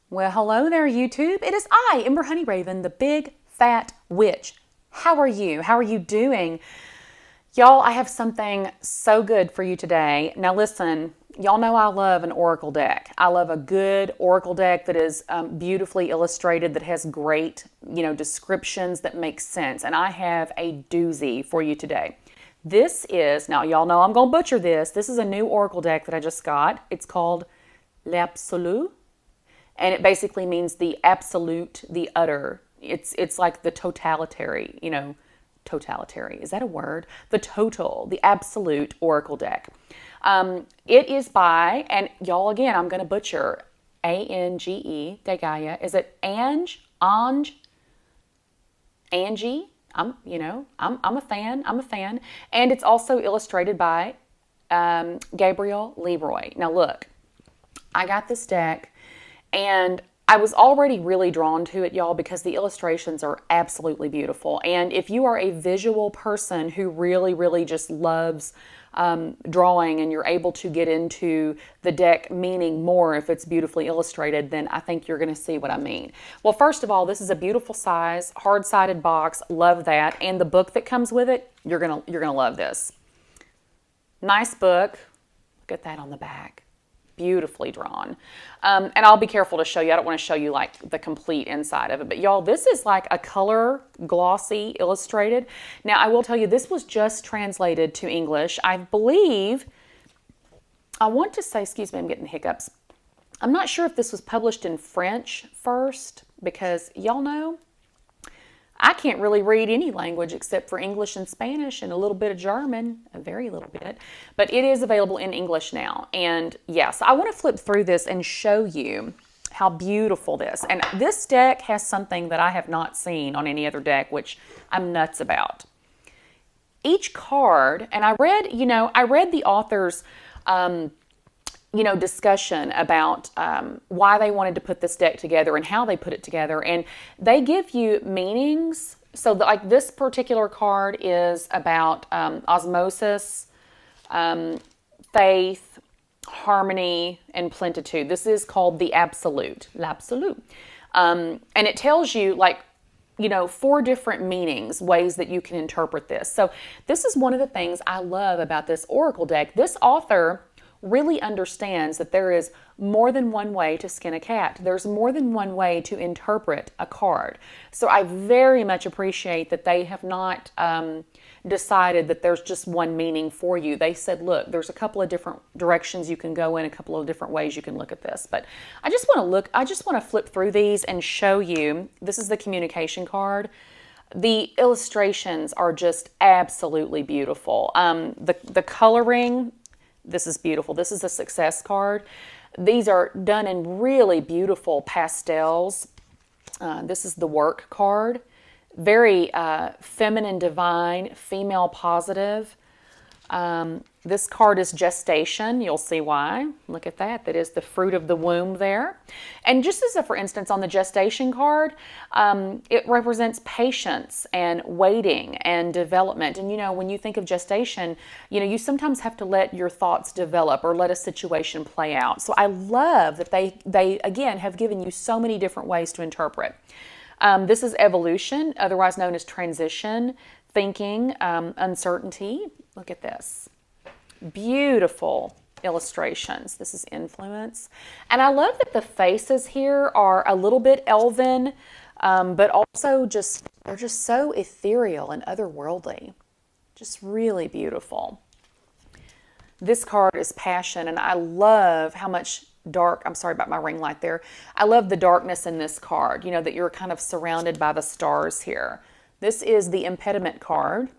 Well, hello there, YouTube. It is I, Ember Honeyraven, the big fat witch. How are you? How are you doing? Y'all, I have something so good for you today. Now listen, y'all know I love an oracle deck. I love a good oracle deck that is beautifully illustrated, that has great, descriptions that make sense. And I have a doozy for you today. This is, now y'all know I'm going to butcher this. This is a new oracle deck that I just got. It's called L'Absolu. And it basically means the absolute, the utter. It's like the totalitary, totalitary. Is that a word? The total, the absolute oracle deck. It is by, and y'all again, I'm going to butcher, ANGE, GAIA. Is it ANGE? ANGE? Angie? I'm a fan. I'm a fan. And it's also illustrated by GABRIEL, LEROY. Now look, I got this deck. And I was already really drawn to it, y'all, because the illustrations are absolutely beautiful. And if you are a visual person who really, really just loves drawing, and you're able to get into the deck meaning more if it's beautifully illustrated, then I think you're going to see what I mean. Well, first of all, this is a beautiful size, hard-sided box. Love that. And the book that comes with it, you're gonna love this. Nice book. Look at that on the back. Beautifully drawn. And I'll be careful to show you. I don't want to show you like the complete inside of it. But y'all, this is like a color glossy illustrated. Now, I will tell you, this was just translated to English. I believe, I want to say, excuse me, I'm getting hiccups. I'm not sure if this was published in French first, because y'all know, I can't really read any language except for English and Spanish and a little bit of German, a very little bit, but it is available in English now. And yes, I want to flip through this and show you how beautiful this. And this deck has something that I have not seen on any other deck, which I'm nuts about. Each card, and I read the author's discussion about why they wanted to put this deck together and how they put it together. And they give you meanings. So like this particular card is about osmosis, faith, harmony, and plenitude. This is called the absolute, l'absolu. And it tells you 4 different meanings, ways that you can interpret this. So this is one of the things I love about this oracle deck. This author really understands that there is more than one way to skin a cat. There's more than one way to interpret a card. So I very much appreciate that they have not decided that there's just one meaning for you. They said, look, there's a couple of different directions you can go in, a couple of different ways you can look at this. But I just want to flip through these and show you. This is the communication card. The illustrations are just absolutely beautiful. The coloring, this is beautiful. This is a success card. These are done in really beautiful pastels. This is the work card. Very feminine, divine, female positive. This card is gestation. You'll see why. Look at that. That is the fruit of the womb there. And just as a for instance on the gestation card, it represents patience and waiting and development. And when you think of gestation, you sometimes have to let your thoughts develop or let a situation play out. So I love that they again have given you so many different ways to interpret. This is evolution, otherwise known as transition, thinking, uncertainty. Look at this. Beautiful illustrations. This is influence. And I love that the faces here are a little bit elven, but also they're just so ethereal and otherworldly. Just really beautiful. This card is passion, and I love how much dark, I'm sorry about my ring light there. I love the darkness in this card, that you're kind of surrounded by the stars here. This is the impediment card.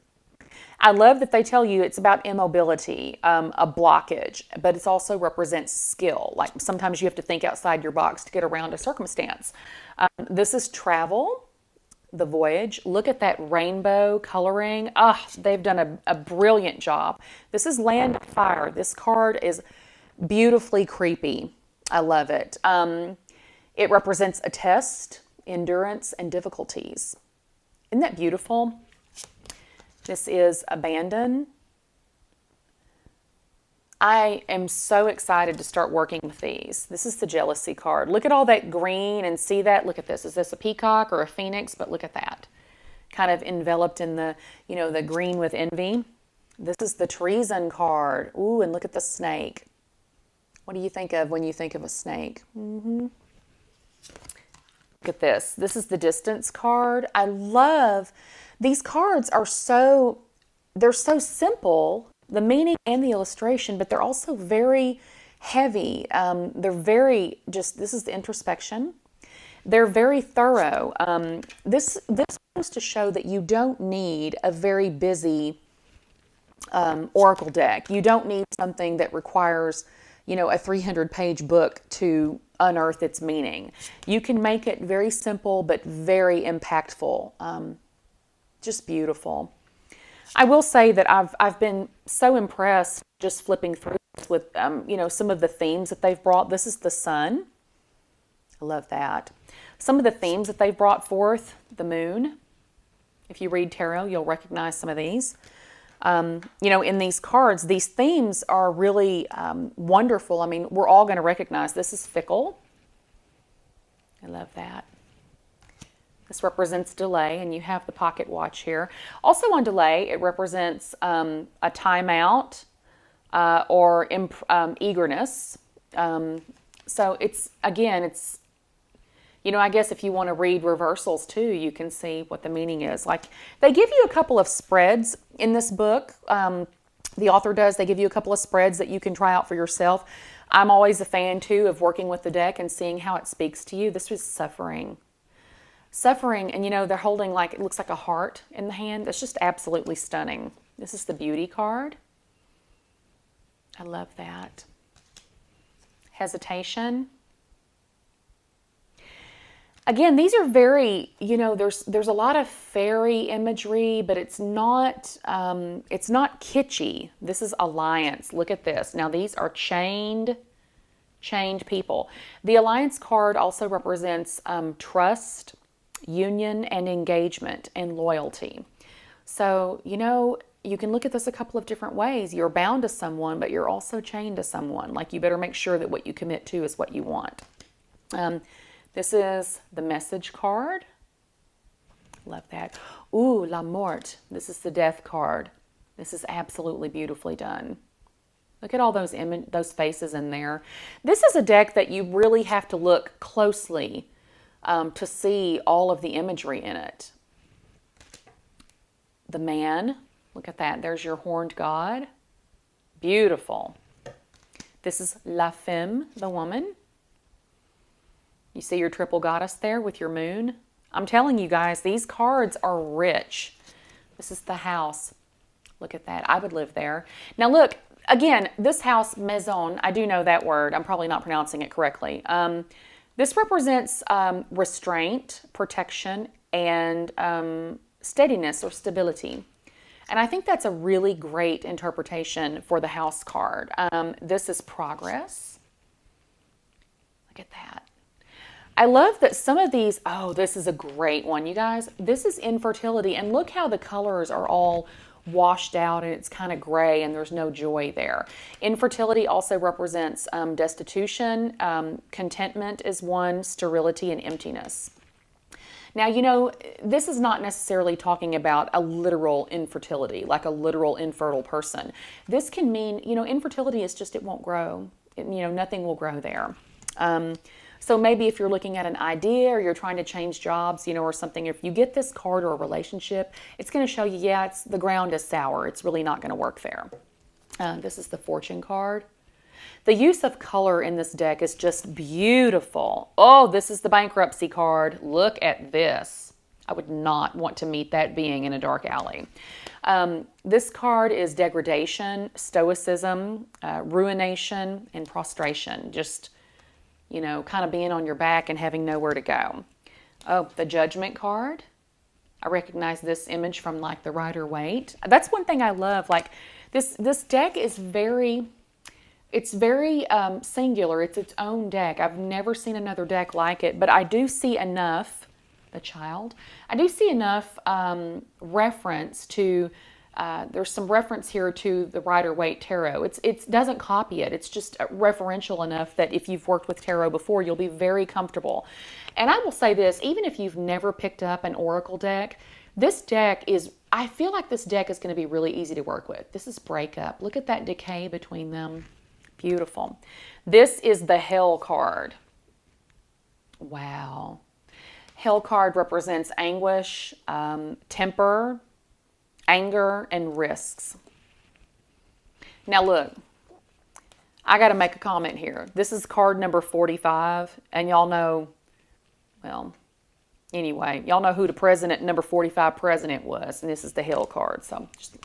I love that they tell you it's about immobility, a blockage, but it also represents skill. Like sometimes you have to think outside your box to get around a circumstance. This is travel, the voyage. Look at that rainbow coloring. They've done a brilliant job. This is land of fire. This card is beautifully creepy. I love it. It represents a test, endurance, and difficulties. Isn't that beautiful? This is abandon. I am so excited to start working with these. This is the jealousy card. Look at all that green and see that. Look at this. Is this a peacock or a phoenix? But look at that. Kind of enveloped in the, the green with envy. This is the treason card. Ooh, and look at the snake. What do you think of when you think of a snake? Look at this. This is the distance card. I love these cards. They're so simple, the meaning and the illustration, but they're also very heavy. They're very this is the introspection. They're very thorough. This goes to show that you don't need a very busy oracle deck. You don't need something that requires, a 300-page book to unearth its meaning. You can make it very simple but very impactful. Just beautiful. I will say that I've been so impressed just flipping through this with some of the themes that they've brought. This is the sun. I love that. Some of the themes that they've brought forth, the moon. If you read tarot, you'll recognize some of these. In these cards, these themes are really wonderful. I mean, we're all going to recognize this is fickle. I love that. This represents delay, and you have the pocket watch here. Also on delay, it represents a timeout or eagerness. So it's, I guess if you want to read reversals too, you can see what the meaning is. Like, they give you a couple of spreads in this book. The author does. They give you a couple of spreads that you can try out for yourself. I'm always a fan too of working with the deck and seeing how it speaks to you. This was suffering. Suffering, and they're holding it looks like a heart in the hand. That's just absolutely stunning. This is the beauty card. I love that. Hesitation. Again, these are very, there's a lot of fairy imagery, but it's not kitschy. This is alliance. Look at this. Now these are chained people. The alliance card also represents trust, union, and engagement, and loyalty. So, you can look at this a couple of different ways. You're bound to someone, but you're also chained to someone. Like, you better make sure that what you commit to is what you want. This is the message card. Love that. Ooh, La Morte. This is the death card. This is absolutely beautifully done. Look at all those faces in there. This is a deck that you really have to look closely to see all of the imagery in it. The man. Look at that. There's your horned god. Beautiful. This is La Femme, the woman. You see your triple goddess there with your moon? I'm telling you guys, these cards are rich. This is the house. Look at that. I would live there. Now look, again, this house, maison, I do know that word. I'm probably not pronouncing it correctly. This represents restraint, protection, and steadiness or stability. And I think that's a really great interpretation for the house card. This is progress. Look at that. I love that some of these, this is a great one, you guys. This is infertility, and look how the colors are all washed out and it's kind of gray and there's no joy there. Infertility also represents destitution, contentment is one, sterility, and emptiness. Now, this is not necessarily talking about a literal infertility, like a literal infertile person. This can mean, infertility is just, it won't grow. Nothing will grow there. So maybe if you're looking at an idea or you're trying to change jobs, or something, if you get this card or a relationship, it's going to show you, the ground is sour. It's really not going to work there. This is the fortune card. The use of color in this deck is just beautiful. Oh, this is the bankruptcy card. Look at this. I would not want to meet that being in a dark alley. This card is degradation, stoicism, ruination, and prostration. Just, kind of being on your back and having nowhere to go. Oh, the judgment card. I recognize this image from the Rider-Waite. That's one thing I love. This deck is very singular. It's its own deck. I've never seen another deck like it, but I do see enough, I do see enough reference to There's some reference here to the Rider-Waite Tarot. It doesn't copy it. It's just referential enough that if you've worked with tarot before, you'll be very comfortable. And I will say this, even if you've never picked up an Oracle deck, this deck is, I feel like this deck is going to be really easy to work with. This is Breakup. Look at that decay between them. Beautiful. This is the Hell card. Wow. Hell card represents anguish, temper, anger, and risks. Now look, I got to make a comment here. This is card number 45, and y'all know, well, anyway, y'all know who the president, number 45 president was, and this is the Hell card. So just a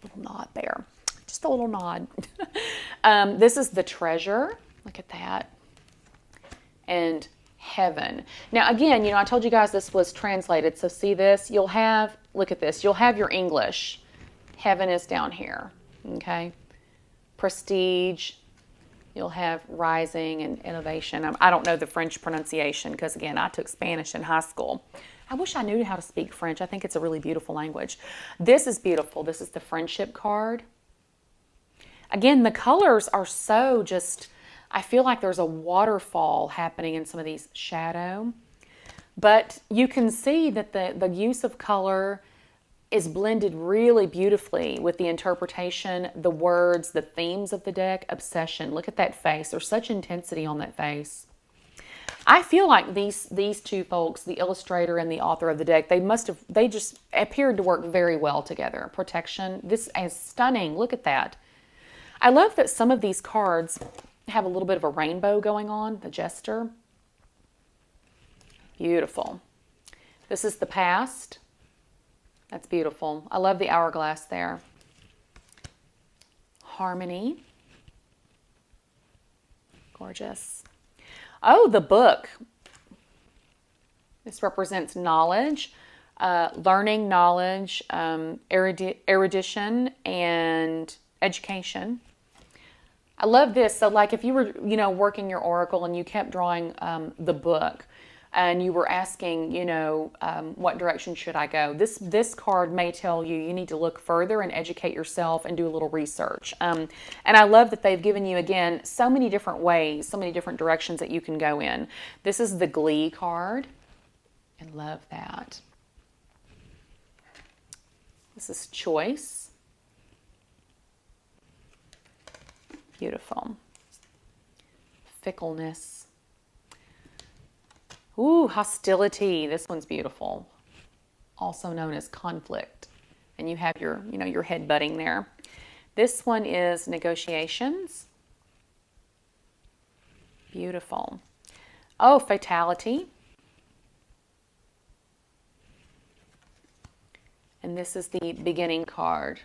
little nod there. Just a little nod. This is the Treasure. Look at that. And Heaven. Now again, I told you guys this was translated. So see this? You'll have, look at this. You'll have your English. Heaven is down here. Okay. Prestige. You'll have rising and innovation. I don't know the French pronunciation because, again, I took Spanish in high school. I wish I knew how to speak French. I think it's a really beautiful language. This is beautiful. This is the Friendship card. Again, the colors are so just, I feel like there's a waterfall happening in some of these shadow. But you can see that the use of color is blended really beautifully with the interpretation, the words, the themes of the deck. Obsession. Look at that face. There's such intensity on that face. I feel like these two folks, the illustrator and the author of the deck, they just appeared to work very well together. Protection. This is stunning. Look at that. I love that some of these cards have a little bit of a rainbow going on. The Jester. Beautiful. This is the Past. That's beautiful. I love the hourglass there. Harmony. Gorgeous. Oh, the Book. This represents knowledge, learning, knowledge, erudition, and education. I love this. So like if you were, working your Oracle and you kept drawing the Book, and you were asking, what direction should I go? This card may tell you you need to look further and educate yourself and do a little research. And I love that they've given you, again, so many different ways, so many different directions that you can go in. This is the Glee card. I love that. This is Choice. Beautiful. Fickleness. Ooh, Hostility. This one's beautiful. Also known as Conflict. And you have your, your head butting there. This one is Negotiations. Beautiful. Oh, Fatality. And this is the Beginning card.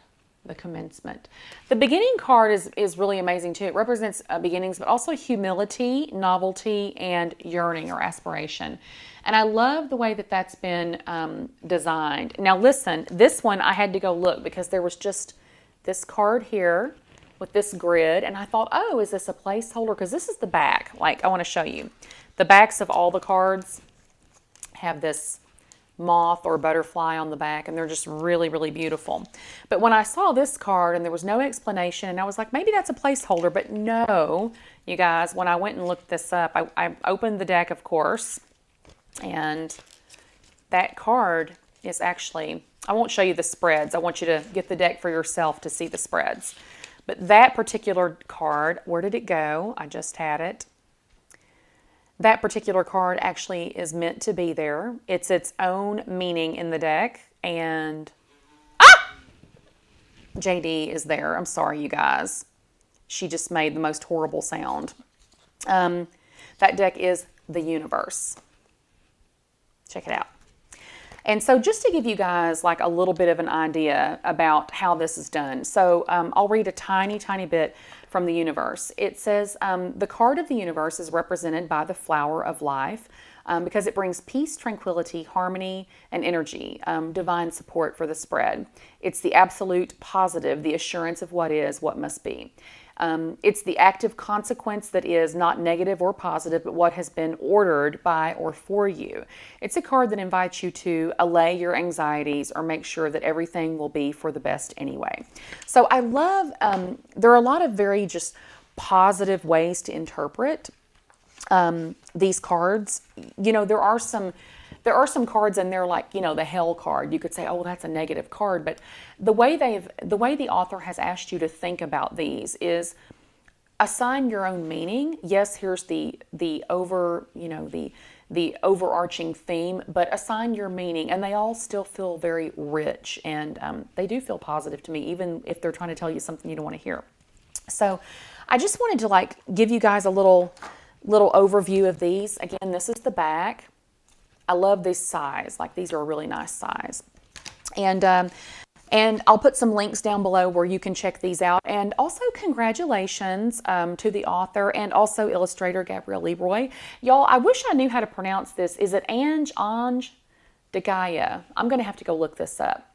The Commencement. The Beginning card is really amazing too. It represents beginnings, but also humility, novelty, and yearning or aspiration. And I love the way that that's been designed. Now listen, this one I had to go look because there was just this card here with this grid, and I thought, oh, is this a placeholder? Because this is the back. Like, I want to show you. The backs of all the cards have this moth or butterfly on the back, and they're just really, really beautiful. But when I saw this card and there was no explanation, and I was like, maybe that's a placeholder, but no, you guys, when I went and looked this up, I opened the deck, of course, and that card is actually, I won't show you the spreads. I want you to get the deck for yourself to see the spreads. But that particular card, where did it go? I just had it. That particular card actually is meant to be there. It's its own meaning in the deck. And JD is there. I'm sorry, you guys. She just made the most horrible sound. That deck is the Universe. Check it out. And so just to give you guys like a little bit of an idea about how this is done. So I'll read a tiny, tiny bit from the Universe. It says, the card of the Universe is represented by the flower of life because it brings peace, tranquility, harmony, and energy, divine support for the spread. It's the absolute positive, the assurance of what is, what must be. It's the active consequence that is not negative or positive, but what has been ordered by or for you. It's a card that invites you to allay your anxieties or make sure that everything will be for the best anyway. So I love, there are a lot of very just positive ways to interpret these cards. You know, there are some cards and they're like, you know, the hell card. You could say, oh, well, that's a negative card. But the way the author has asked you to think about these is assign your own meaning. Yes, here's the overarching theme, but assign your meaning, and they all still feel very rich, and they do feel positive to me, even if they're trying to tell you something you don't want to hear. So I just wanted to like give you guys a little overview of these. Again, this is the back. I love this size. Like, these are a really nice size. And I'll put some links down below where you can check these out. And also congratulations to the author and also illustrator Gabrielle LEROY. Y'all, I wish I knew how to pronounce this. Is it ANGE de GAIA? I'm going to have to go look this up.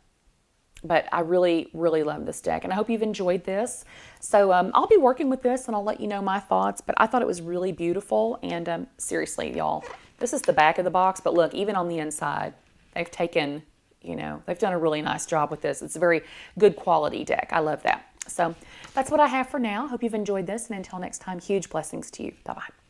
But I really, really love this deck, and I hope you've enjoyed this. So I'll be working with this, and I'll let you know my thoughts, but I thought it was really beautiful, and seriously, y'all, this is the back of the box, but look, even on the inside, they've taken, you know, they've done a really nice job with this. It's a very good quality deck. I love that. So that's what I have for now. Hope you've enjoyed this, and until next time, huge blessings to you. Bye-bye.